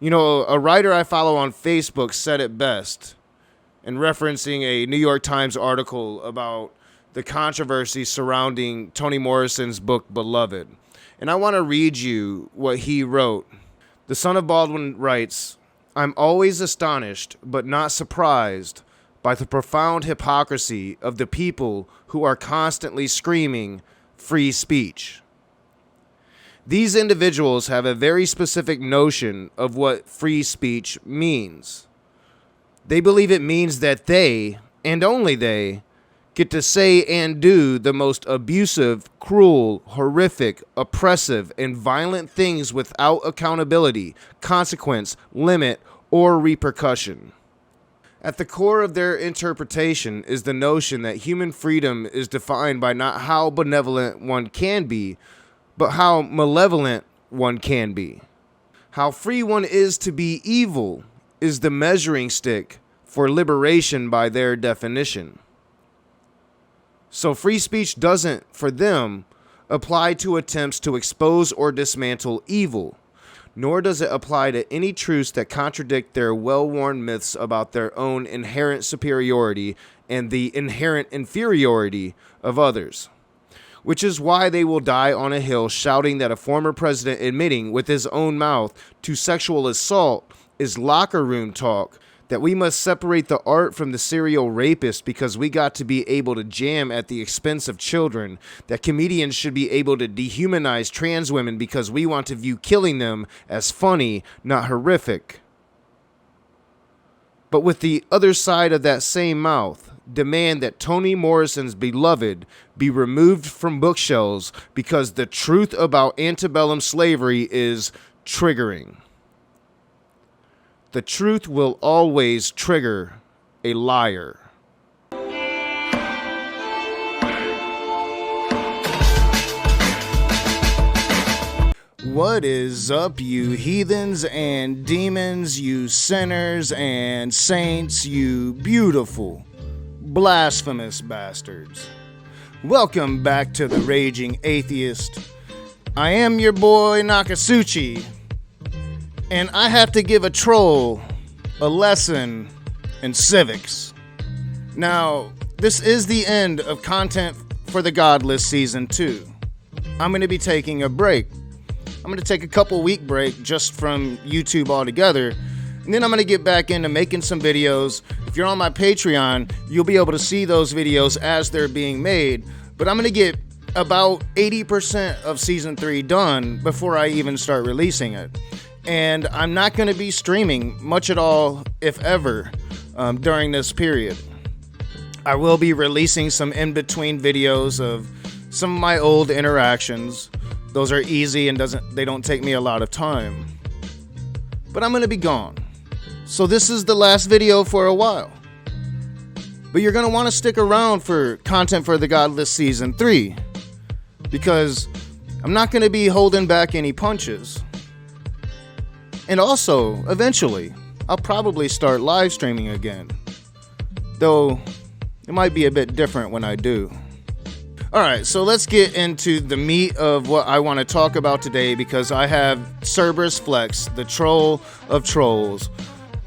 You know, a writer I follow on Facebook said it best in referencing a New York Times article about the controversy surrounding Toni Morrison's book, Beloved. And I want to read you what he wrote. The son of Baldwin writes, "I'm always astonished, but not surprised, by the profound hypocrisy of the people who are constantly screaming free speech. These individuals have a very specific notion of what free speech means. They believe it means that they, and only they, get to say and do the most abusive, cruel, horrific, oppressive, and violent things without accountability, consequence, limit, or repercussion. At the core of their interpretation is the notion that human freedom is defined by not how benevolent one can be, but how malevolent one can be. How free one is to be evil is the measuring stick for liberation by their definition. So free speech doesn't, for them, apply to attempts to expose or dismantle evil, nor does it apply to any truths that contradict their well-worn myths about their own inherent superiority and the inherent inferiority of others. Which is why they will die on a hill shouting that a former president admitting with his own mouth to sexual assault is locker room talk, that we must separate the art from the serial rapist because we got to be able to jam at the expense of children, that comedians should be able to dehumanize trans women because we want to view killing them as funny, not horrific. But with the other side of that same mouth, demand that Toni Morrison's Beloved be removed from bookshelves because the truth about antebellum slavery is triggering. The truth will always trigger a liar. What is up, you heathens and demons, you sinners and saints, you beautiful, blasphemous bastards. Welcome back to the Raging Atheist. I am your boy Nakasuchi, and I have to give a troll a lesson in civics. Now, this is the end of Content for the Godless Season 2. I'm going to be taking a break. I'm going to take a couple week break just from YouTube altogether, and then I'm going to get back into making some videos. If you're on my Patreon, you'll be able to see those videos as they're being made, but I'm going to get about 80% of Season 3 done before I even start releasing it. And I'm not going to be streaming much at all, if ever, during this period. I will be releasing some in-between videos of some of my old interactions. Those are easy and they don't take me a lot of time. But I'm going to be gone. So this is the last video for a while. But you're going to want to stick around for Content for the Godless Season 3. Because I'm not going to be holding back any punches. And also, eventually, I'll probably start live streaming again. Though, it might be a bit different when I do. Alright, so let's get into the meat of what I want to talk about today, because I have Cerberus Flex, the troll of trolls,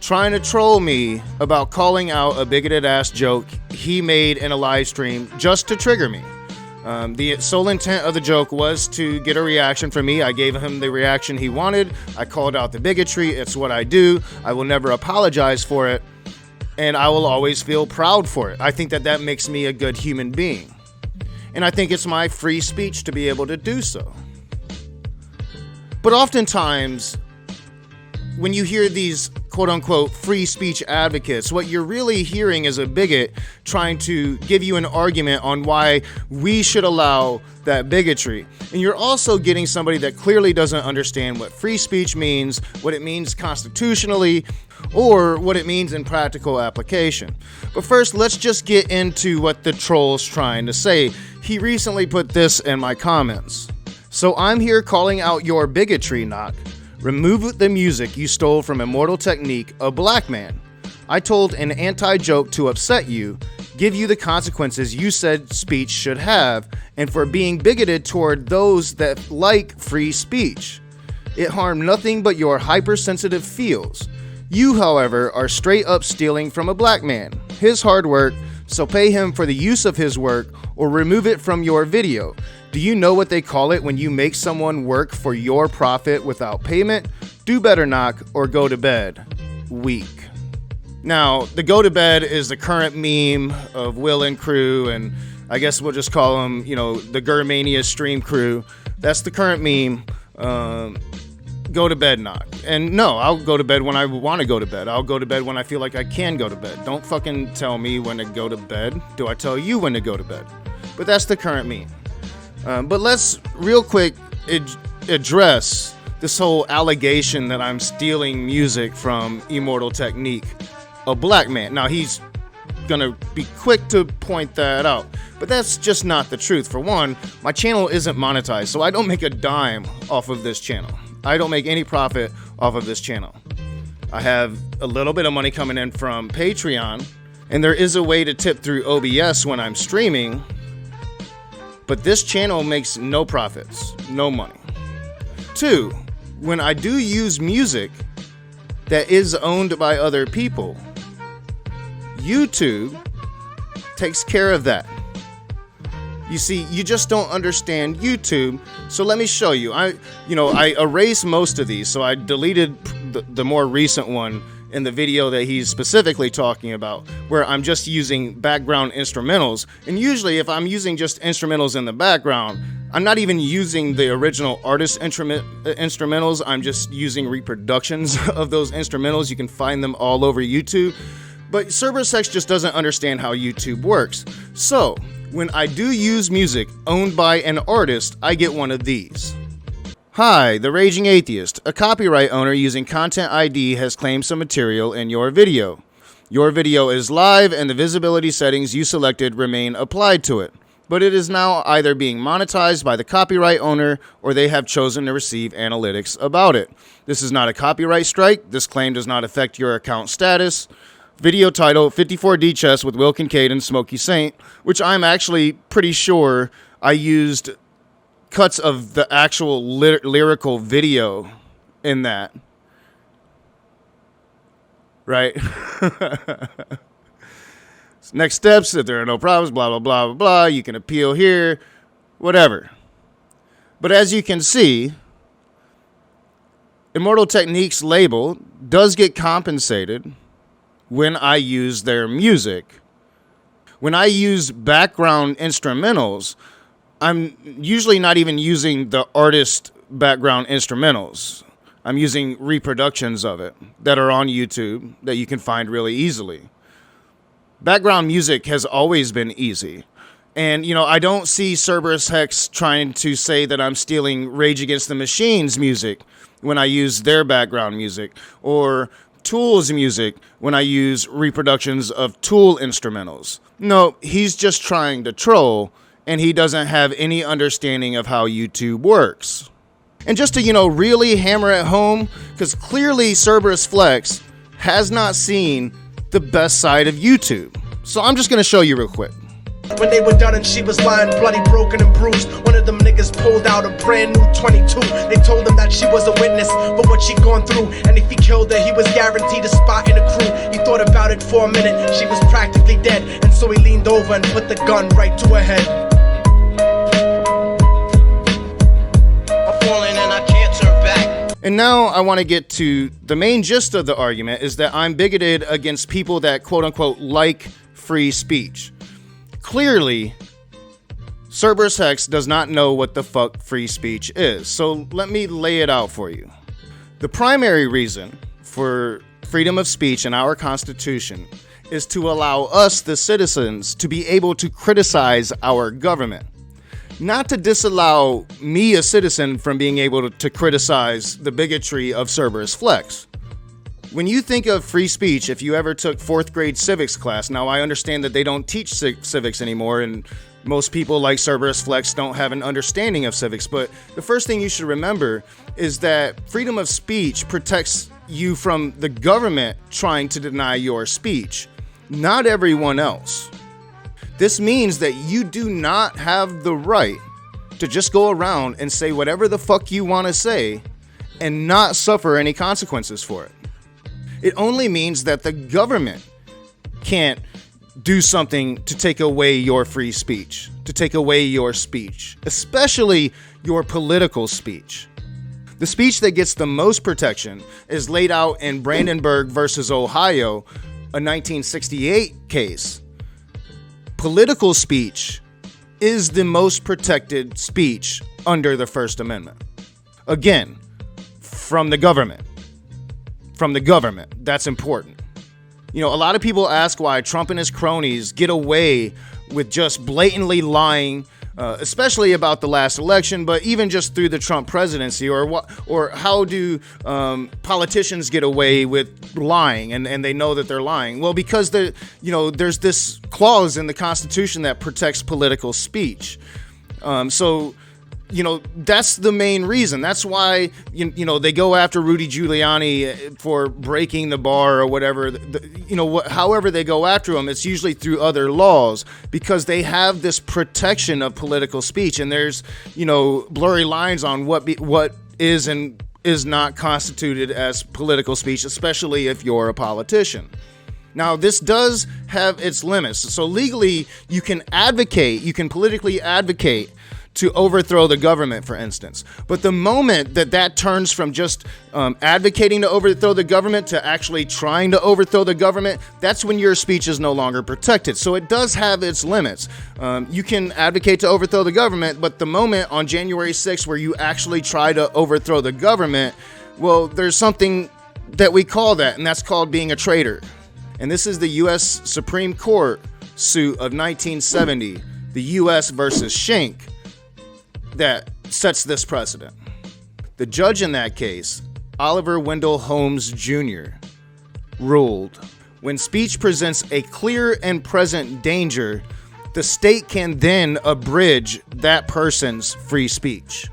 trying to troll me about calling out a bigoted ass joke he made in a live stream just to trigger me. The sole intent of the joke was to get a reaction from me. I gave him the reaction he wanted. I called out the bigotry. It's what I do. I will never apologize for it, and I will always feel proud for it. I think that makes me a good human being, and I think it's my free speech to be able to do so. But oftentimes, when you hear these quote-unquote free speech advocates, what you're really hearing is a bigot trying to give you an argument on why we should allow that bigotry. And you're also getting somebody that clearly doesn't understand what free speech means, what it means constitutionally, or what it means in practical application. But first, let's just get into what the troll's trying to say. He recently put this in my comments. So I'm here calling out your bigotry, Knock. Remove the music you stole from Immortal Technique, a black man. I told an anti-joke to upset you, give you the consequences you said speech should have, and for being bigoted toward those that like free speech. It harmed nothing but your hypersensitive feels. You, however, are straight up stealing from a black man, his hard work, so pay him for the use of his work or remove it from your video. Do you know what they call it when you make someone work for your profit without payment? Do better knock or go to bed. Weak. Now, the go to bed is the current meme of Will and crew, and I guess we'll just call them, the Gurmania stream crew. That's the current meme. Go to bed knock. And no, I'll go to bed when I want to go to bed. I'll go to bed when I feel like I can go to bed. Don't fucking tell me when to go to bed. Do I tell you when to go to bed? But that's the current meme. But let's real quick address this whole allegation that I'm stealing music from Immortal Technique, a black man. Now, he's gonna be quick to point that out, but that's just not the truth. For one, my channel isn't monetized, so I don't make a dime off of this channel. I don't make any profit off of this channel. I have a little bit of money coming in from Patreon, and there is a way to tip through OBS when I'm streaming, but this channel makes no profits, no money. Two, when I do use music that is owned by other people, YouTube takes care of that. You see, you just don't understand YouTube. So let me show you. I erased most of these, so I deleted the more recent one in the video that he's specifically talking about, where I'm just using background instrumentals. And usually if I'm using just instrumentals in the background, I'm not even using the original artist instrumentals. I'm just using reproductions of those instrumentals. You can find them all over YouTube. But Cerberus just doesn't understand how YouTube works. So, when I do use music owned by an artist, I get one of these. Hi, the Raging Atheist. A copyright owner using Content ID has claimed some material in your video. Your video is live and the visibility settings you selected remain applied to it, but it is now either being monetized by the copyright owner or they have chosen to receive analytics about it. This is not a copyright strike. This claim does not affect your account status. Video title, 54D Chess with Will Kincaid and Smokey Saint, which I'm actually pretty sure I used cuts of the actual lyrical video in that. Right? Next steps, if there are no problems, blah, blah, blah, blah, blah. You can appeal here, whatever. But as you can see, Immortal Technique's label does get compensated when I use their music. When I use background instrumentals, I'm usually not even using the artist background instrumentals. I'm using reproductions of it that are on YouTube that you can find really easily. Background music has always been easy. And, I don't see Cerberus Hex trying to say that I'm stealing Rage Against the Machine's music when I use their background music, or Tool's music when I use reproductions of Tool instrumentals. No, he's just trying to troll, and he doesn't have any understanding of how YouTube works. And just to, really hammer it home, because clearly Cerberus Flex has not seen the best side of YouTube. So I'm just going to show you real quick. When they were done and she was lying bloody, broken and bruised, one of them niggas pulled out a brand new 22. They told him that she was a witness for what she'd gone through, and if he killed her, he was guaranteed a spot in the crew. He thought about it for a minute, she was practically dead, and so he leaned over and put the gun right to her head. I'm falling and I can't turn back. And now I want to get to the main gist of the argument, is that I'm bigoted against people that quote-unquote like free speech. Clearly, Cerberus Hex does not know what the fuck free speech is, so let me lay it out for you. The primary reason for freedom of speech in our Constitution is to allow us, the citizens, to be able to criticize our government. Not to disallow me, a citizen, from being able to criticize the bigotry of Cerberus Flex. When you think of free speech, if you ever took 4th grade civics class, now I understand that they don't teach civics anymore, and most people like Cerberus Flex don't have an understanding of civics, but the first thing you should remember is that freedom of speech protects you from the government trying to deny your speech, not everyone else. This means that you do not have the right to just go around and say whatever the fuck you want to say and not suffer any consequences for it. It only means that the government can't do something to take away your free speech, to take away your speech, especially your political speech. The speech that gets the most protection is laid out in Brandenburg versus Ohio, a 1968 case. Political speech is the most protected speech under the First Amendment. Again, from the government. From the government. That's important. You know, a lot of people ask why Trump and his cronies get away with just blatantly lying, especially about the last election, but even just through the Trump presidency, or how do politicians get away with lying and they know that they're lying? Well, because there's this clause in the Constitution that protects political speech. That's the main reason. That's why, they go after Rudy Giuliani for breaking the bar or whatever. However they go after him, it's usually through other laws because they have this protection of political speech. And there's, blurry lines on what is and is not constituted as political speech, especially if you're a politician. Now, this does have its limits. So legally, you can politically advocate to overthrow the government, for instance. But the moment that turns from just advocating to overthrow the government to actually trying to overthrow the government, that's when your speech is no longer protected. So it does have its limits. You can advocate to overthrow the government, but the moment on January 6th where you actually try to overthrow the government, well, there's something that we call that, and that's called being a traitor. And this is the U.S. Supreme Court suit of 1970, the U.S. versus Schenck, that sets this precedent. The judge in that case, Oliver Wendell Holmes Jr., ruled, when speech presents a clear and present danger, the state can then abridge that person's free speech.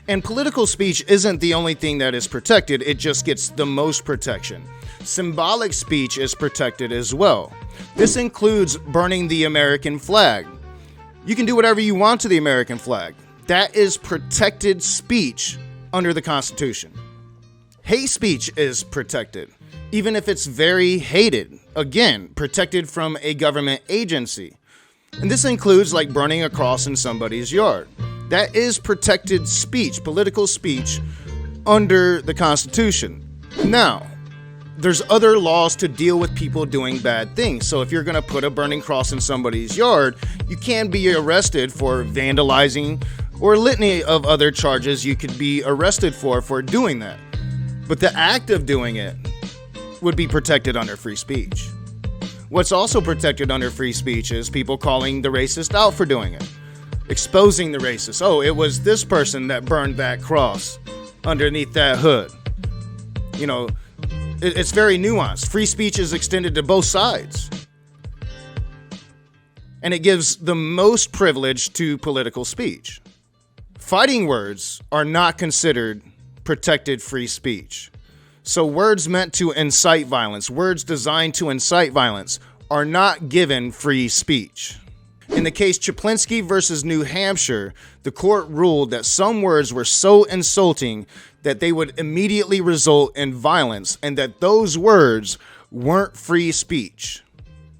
And political speech isn't the only thing that is protected, it just gets the most protection. Symbolic speech is protected as well. This includes burning the American flag. You can do whatever you want to the American flag. That is protected speech under the Constitution. Hate speech is protected, even if it's very hated. Again, protected from a government agency. And this includes like burning a cross in somebody's yard. That is protected speech, political speech under the Constitution. Now, there's other laws to deal with people doing bad things. So if you're going to put a burning cross in somebody's yard, you can be arrested for vandalizing or a litany of other charges you could be arrested for doing that. But the act of doing it would be protected under free speech. What's also protected under free speech is people calling the racist out for doing it. Exposing the racist. Oh, it was this person that burned that cross underneath that hood. It's very nuanced. Free speech is extended to both sides. And it gives the most privilege to political speech. Fighting words are not considered protected free speech. So words meant to incite violence, words designed to incite violence, are not given free speech. In the case Chaplinsky versus New Hampshire, the court ruled that some words were so insulting that they would immediately result in violence and that those words weren't free speech.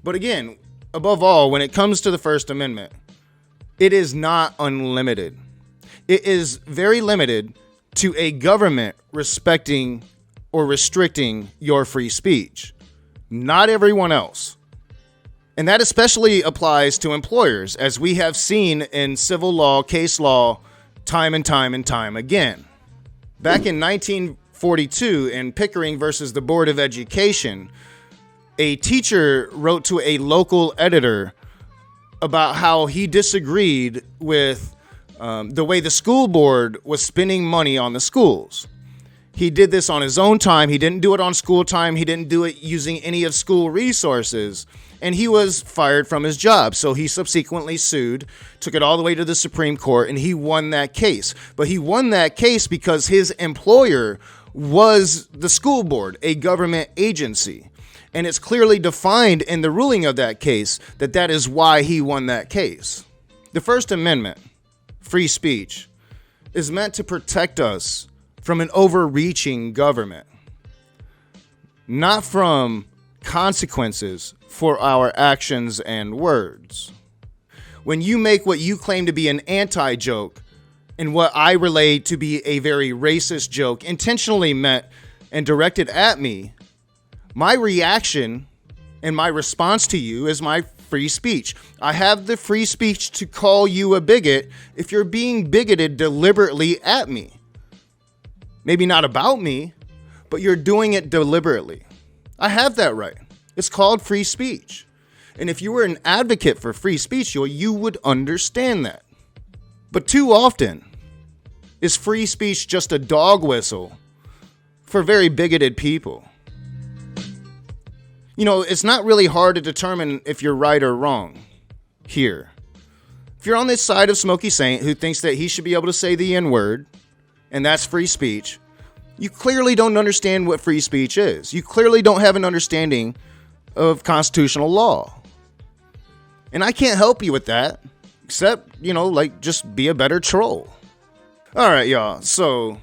But again, above all, when it comes to the First Amendment, it is not unlimited. It is very limited to a government respecting or restricting your free speech, not everyone else. And that especially applies to employers, as we have seen in civil law, case law, time and time and time again. Back in 1942, in Pickering versus the Board of Education, a teacher wrote to a local editor about how he disagreed with the way the school board was spending money on the schools. He did this on his own time. He didn't do it on school time. He didn't do it using any of school resources. And he was fired from his job. So he subsequently sued, took it all the way to the Supreme Court, and he won that case. But he won that case because his employer was the school board, a government agency. And it's clearly defined in the ruling of that case that that is why he won that case. The First Amendment, free speech, is meant to protect us from an overreaching government, not from consequences for our actions and words. When you make what you claim to be an anti-joke and what I relate to be a very racist joke intentionally meant and directed at me, my reaction and my response to you is my free speech. I have the free speech to call you a bigot if you're being bigoted deliberately at me. Maybe not about me, but you're doing it deliberately. I have that right. It's called free speech. And if you were an advocate for free speech, you would understand that. But too often, is free speech just a dog whistle for very bigoted people? You know, it's not really hard to determine if you're right or wrong here. If you're on this side of Smokey Saint who thinks that he should be able to say the N-word, and that's free speech, you clearly don't understand what free speech is. You clearly don't have an understanding of constitutional law. And I can't help you with that, except, just be a better troll. All right, y'all. So,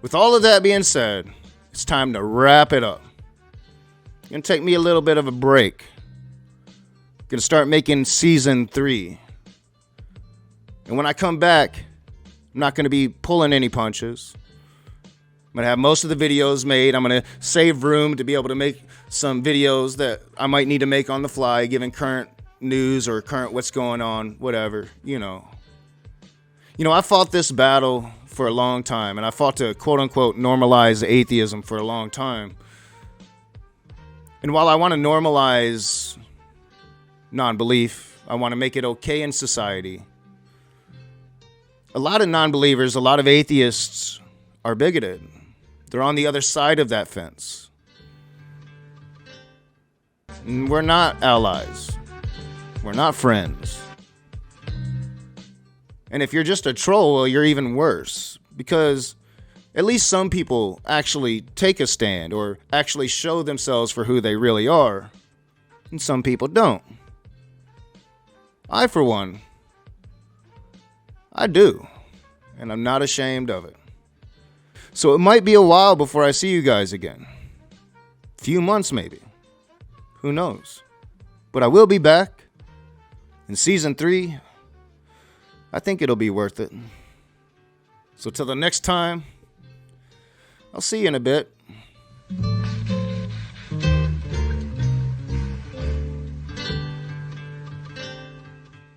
with all of that being said, it's time to wrap it up. Gonna take me a little bit of a break. Gonna start making season 3. And when I come back, I'm not gonna be pulling any punches. I'm gonna have most of the videos made. I'm gonna save room to be able to make some videos that I might need to make on the fly, given current news or current what's going on, whatever, I fought this battle for a long time, and I fought to quote-unquote normalize atheism for a long time. And while I want to normalize non-belief, I want to make it okay in society, a lot of non-believers, a lot of atheists are bigoted. They're on the other side of that fence. And we're not allies. We're not friends. And if you're just a troll, well, you're even worse. Because at least some people actually take a stand or actually show themselves for who they really are. And some people don't. I, for one, I do. And I'm not ashamed of it. So it might be a while before I see you guys again. A few months maybe. Who knows? But I will be back. In season 3, I think it'll be worth it. So till the next time, I'll see you in a bit.